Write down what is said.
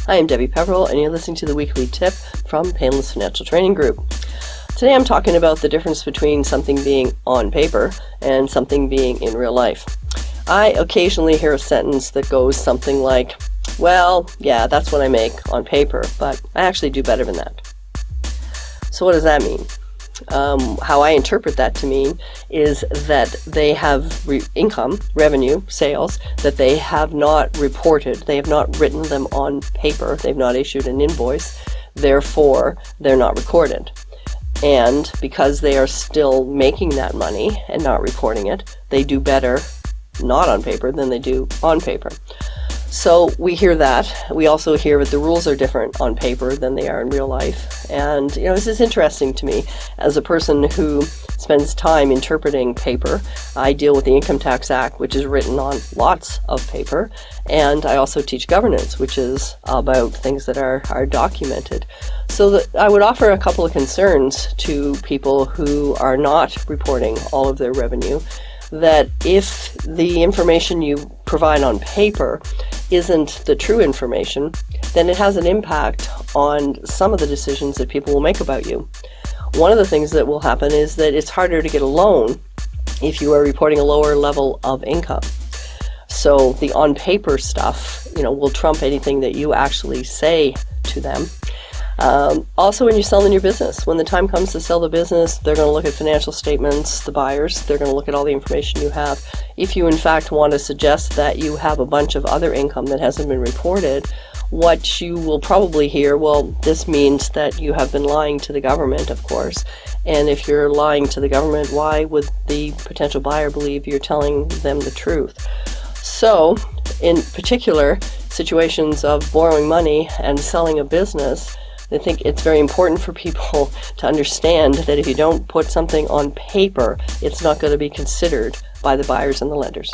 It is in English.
I am Debi Peverill, and you're listening to the weekly tip from Painless Financial Training Group. Today I'm talking about the difference between something being on paper and something being in real life. I occasionally hear a sentence that goes something like, well, yeah, that's what I make on paper, but I actually do better than that. So what does that mean? How I interpret that to mean is that they have income, revenue, sales, that they have not reported. They have not written them on paper. They've not issued an invoice. Therefore, they're not recorded. And because they are still making that money and not reporting it, they do better not on paper than they do on paper. So we hear that. We also hear that the rules are different on paper than they are in real life. And, this is interesting to me as a person who spends time interpreting paper. I deal with the Income Tax Act, which is written on lots of paper. And I also teach governance, which is about things that are documented. So I would offer a couple of concerns to people who are not reporting all of their revenue, that if the information you provide on paper isn't the true information, then it has an impact on some of the decisions that people will make about you. One of the things that will happen is that it's harder to get a loan if you are reporting a lower level of income. So the on-paper stuff, will trump anything that you actually say to them. Also, when you're selling your business, when the time comes to sell the business, they're going to look at financial statements, the buyers, they're going to look at all the information you have. If you in fact want to suggest that you have a bunch of other income that hasn't been reported, what you will probably hear, well, this means that you have been lying to the government, of course. And if you're lying to the government, why would the potential buyer believe you're telling them the truth? So, in particular, situations of borrowing money and selling a business, I think it's very important for people to understand that if you don't put something on paper, it's not going to be considered by the buyers and the lenders.